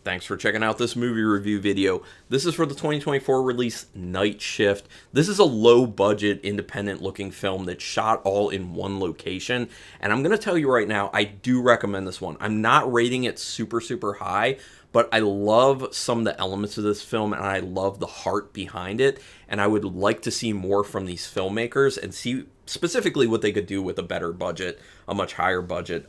Thanks for checking out this movie review video. This is for the 2024 release Night Shift. This is a low-budget, independent-looking film that's shot all in one location. And I'm going to tell you right now, I do recommend this one. I'm not rating it super, super high, but I love some of the elements of this film, and I love the heart behind it. And I would like to see more from these filmmakers and see specifically what they could do with a better budget, a much higher budget.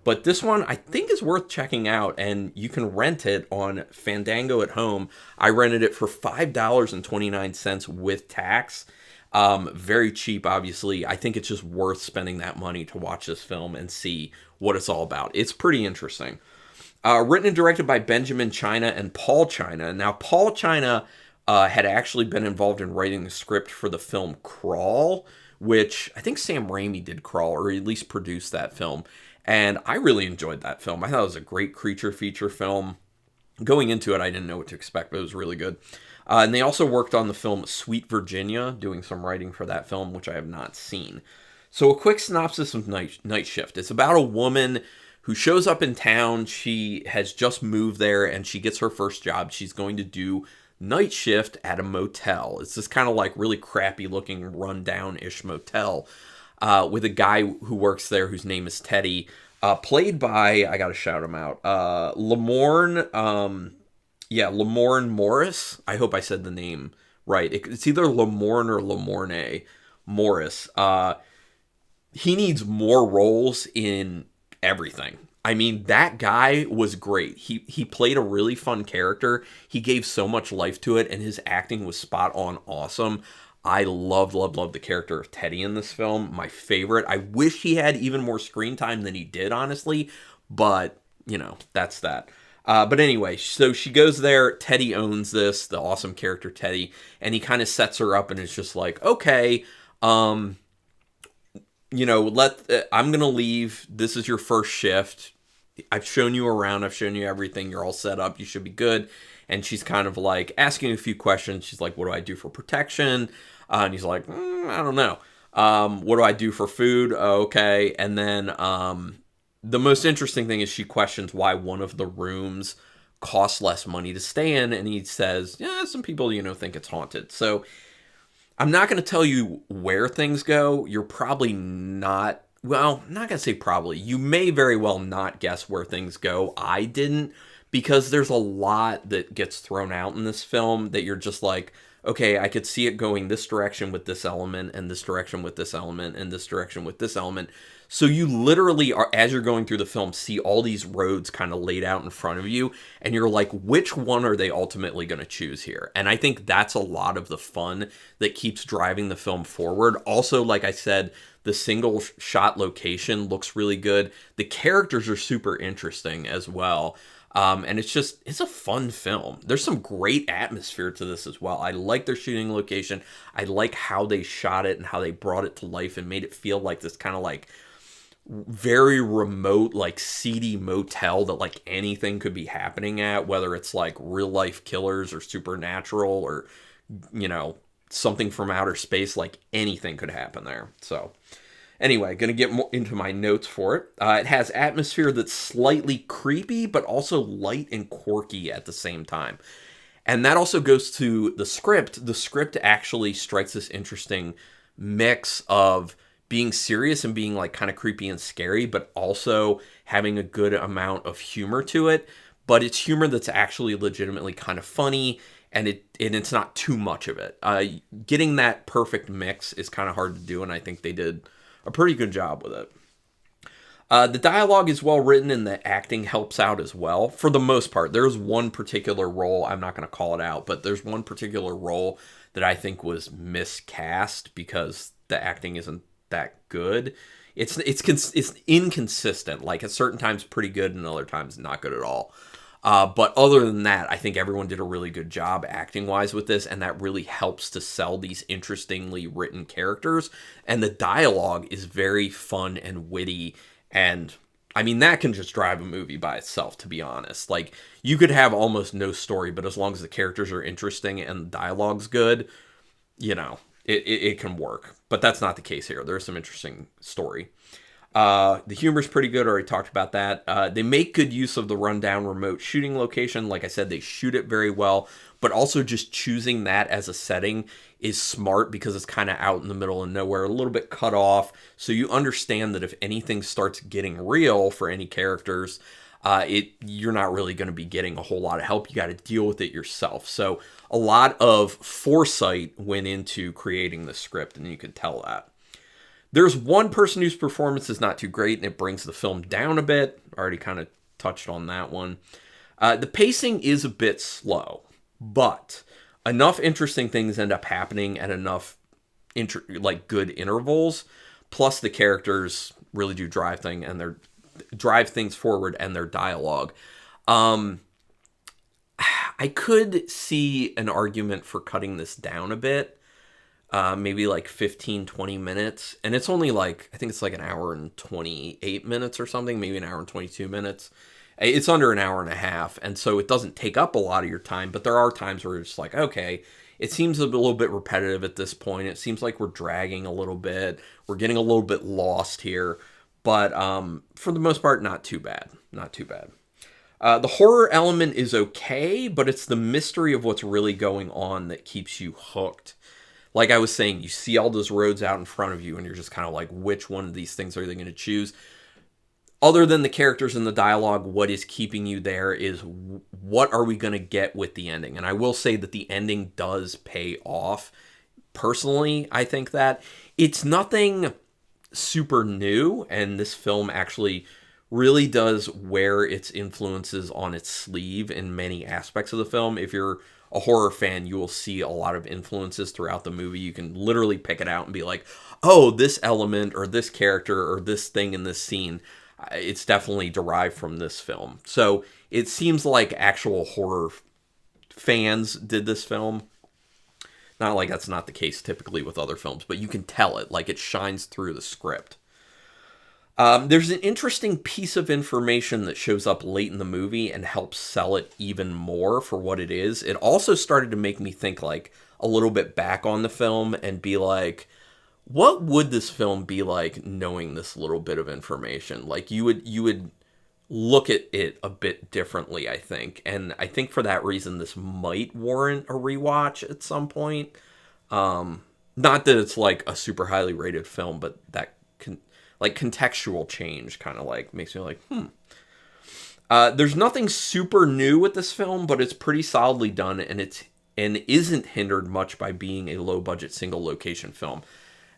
But this one, I think, is worth checking out, and you can rent it on Fandango at home. I rented it for $5.29 with tax. Very cheap, obviously. I think it's just worth spending that money to watch this film and see what it's all about. It's pretty interesting. Written and directed by Benjamin China and Paul China. Now, Paul China had actually been involved in writing the script for the film Crawl, which I think Sam Raimi did Crawl, or at least produced that film. And I really enjoyed that film. I thought it was a great creature feature film. Going into it, I didn't know what to expect, but it was really good. And they also worked on the film Sweet Virginia, doing some writing for that film, which I have not seen. So a quick synopsis of Night Shift. It's about a woman who shows up in town. She has just moved there, and she gets her first job. She's going to do night shift at a motel. It's this kind of like really crappy-looking, run-down-ish motel. With a guy who works there whose name is Teddy, played by, I gotta shout him out, Lamorne Morris. I hope I said the name right. It's either Lamorne or Lamorne Morris. He needs more roles in everything. I mean, that guy was great. He played a really fun character. He gave so much life to it, and his acting was spot on awesome. I loved the character of Teddy in this film. My favorite. I wish he had even more screen time than he did, honestly. But, you know, that's that. But anyway, so she goes there. Teddy owns this, the awesome character Teddy. And he kind of sets her up and is just like, okay, I'm going to leave. This is your first shift. I've shown you around. I've shown you everything. You're all set up. You should be good. And she's kind of like asking a few questions. She's like, what do I do for protection? And he's like, I don't know. What do I do for food? Okay. And then the most interesting thing is she questions why one of the rooms costs less money to stay in. And he says, yeah, some people, think it's haunted. So I'm not going to tell you where things go. You're probably not. Well, I'm not going to say probably. You may very well not guess where things go. I didn't, because there's a lot that gets thrown out in this film that you're just like, okay, I could see it going this direction with this element, and this direction with this element, and this direction with this element. So you literally are, as you're going through the film, see all these roads kind of laid out in front of you, and you're like, which one are they ultimately going to choose here? And I think that's a lot of the fun that keeps driving the film forward. Also, like I said, the single shot location looks really good. The characters are super interesting as well. And it's a fun film. There's some great atmosphere to this as well. I like their shooting location. I like how they shot it and how they brought it to life and made it feel like this kind of like very remote, like seedy motel that like anything could be happening at, whether it's like real life killers or supernatural or, something from outer space. Like anything could happen there. So anyway, going to get more into my notes for it. It has atmosphere that's slightly creepy, but also light and quirky at the same time. And that also goes to the script. The script actually strikes this interesting mix of being serious and being like kind of creepy and scary, but also having a good amount of humor to it. But it's humor that's actually legitimately kind of funny, and it's not too much of it. Getting that perfect mix is kind of hard to do, and I think they did a pretty good job with it. The dialogue is well written, and the acting helps out as well. For the most part, there's one particular role, I'm not going to call it out, but there's one particular role that I think was miscast because the acting isn't that good. It's inconsistent. Like at certain times pretty good, and other times not good at all. But other than that, I think everyone did a really good job acting-wise with this, and that really helps to sell these interestingly written characters. And the dialogue is very fun and witty, and I mean, that can just drive a movie by itself, to be honest. Like, you could have almost no story, but as long as the characters are interesting and the dialogue's good, it can work. But that's not the case here. There's some interesting story. The humor's pretty good. I already talked about that. They make good use of the rundown remote shooting location. Like I said, they shoot it very well, but also just choosing that as a setting is smart because it's kind of out in the middle of nowhere, a little bit cut off. So you understand that if anything starts getting real for any characters, you're not really going to be getting a whole lot of help. You got to deal with it yourself. So a lot of foresight went into creating the script, and you can tell that. There's one person whose performance is not too great, and it brings the film down a bit. I already kind of touched on that one. The pacing is a bit slow, but enough interesting things end up happening at enough good intervals. Plus, the characters really do drive things forward, and their dialogue. I could see an argument for cutting this down a bit. Maybe like 15, 20 minutes. And it's only I think it's like an hour and 28 minutes or something, maybe an hour and 22 minutes. It's under an hour and a half. And so it doesn't take up a lot of your time, but there are times where it's like, okay, it seems a little bit repetitive at this point. It seems like we're dragging a little bit. We're getting a little bit lost here. But for the most part, not too bad. Not too bad. The horror element is okay, but it's the mystery of what's really going on that keeps you hooked. Like I was saying, you see all those roads out in front of you, and you're just kind of like, which one of these things are they going to choose? Other than the characters and the dialogue, what is keeping you there is what are we going to get with the ending? And I will say that the ending does pay off. Personally, I think that it's nothing super new, and this film actually really does wear its influences on its sleeve in many aspects of the film. If you're a horror fan, you will see a lot of influences throughout the movie. You can literally pick it out and be like, oh, this element or this character or this thing in this scene, it's definitely derived from this film. So it seems like actual horror fans did this film. Not like that's not the case typically with other films, but you can tell it, like it shines through the script. There's an interesting piece of information that shows up late in the movie and helps sell it even more for what it is. It also started to make me think like a little bit back on the film and be like, what would this film be like knowing this little bit of information? Like you would look at it a bit differently, I think. And I think for that reason, this might warrant a rewatch at some point. Not that it's like a super highly rated film, but that contextual change kind of like makes me like, there's nothing super new with this film, but it's pretty solidly done, and isn't hindered much by being a low budget single location film.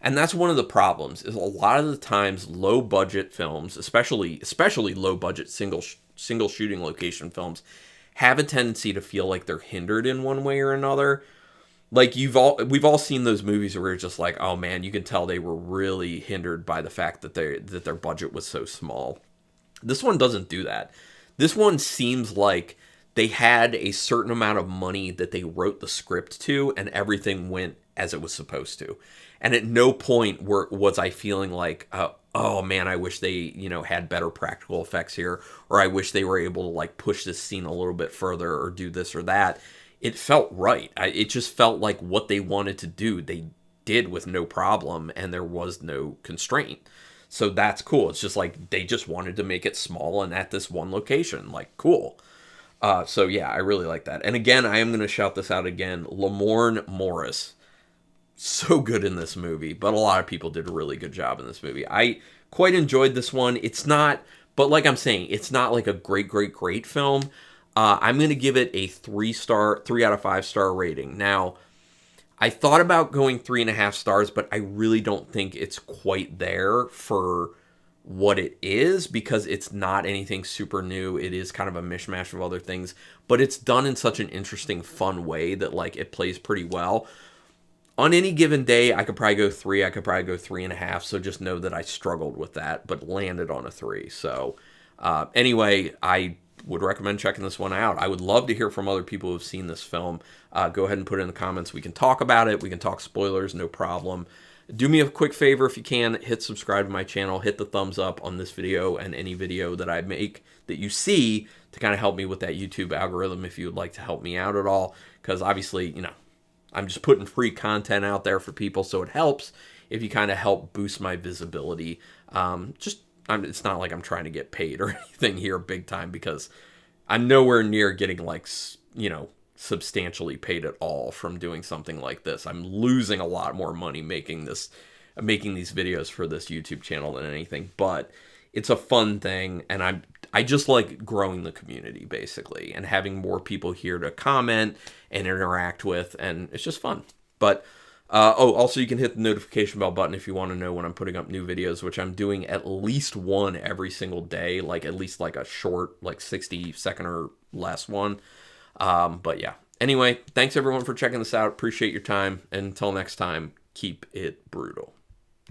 And that's one of the problems, is a lot of the times low budget films, especially low budget single shooting location films, have a tendency to feel like they're hindered in one way or another. Like we've all seen those movies where it's just like, oh man, you can tell they were really hindered by the fact that their budget was so small. This one doesn't do that. This one seems like they had a certain amount of money that they wrote the script to, and everything went as it was supposed to. And at no point was I feeling like, oh man, I wish they, had better practical effects here, or I wish they were able to like push this scene a little bit further or do this or that. It felt right. It just felt like what they wanted to do, they did with no problem, and there was no constraint. So that's cool. It's just like they just wanted to make it small and at this one location. Like, cool. So yeah, I really like that. And again, I am going to shout this out again. Lamorne Morris. So good in this movie, but a lot of people did a really good job in this movie. I quite enjoyed this one. It's not, but like I'm saying, it's not like a great film. I'm going to give it a 3 out of 5 star rating. Now, I thought about going 3.5 stars, but I really don't think it's quite there for what it is, because it's not anything super new. It is kind of a mishmash of other things, but it's done in such an interesting, fun way that like it plays pretty well. On any given day, I could probably go 3. I could probably go 3.5. So just know that I struggled with that, but landed on a 3. So anyway, I would recommend checking this one out. I would love to hear from other people who've seen this film. Go ahead and put it in the comments. We can talk about it. We can talk spoilers, no problem. Do me a quick favor if you can. Hit subscribe to my channel. Hit the thumbs up on this video and any video that I make that you see to kind of help me with that YouTube algorithm if you would like to help me out at all. Because obviously, I'm just putting free content out there for people, so it helps if you kind of help boost my visibility. Just it's not like I'm trying to get paid or anything here big time, because I'm nowhere near getting like, substantially paid at all from doing something like this. I'm losing a lot more money making these videos for this YouTube channel than anything, but it's a fun thing, and I just like growing the community, basically, and having more people here to comment and interact with, and it's just fun. But also you can hit the notification bell button if you want to know when I'm putting up new videos, which I'm doing at least one every single day, like at least like a short, like 60-second or less one. But yeah. Anyway, thanks everyone for checking this out. Appreciate your time. And until next time, keep it brutal.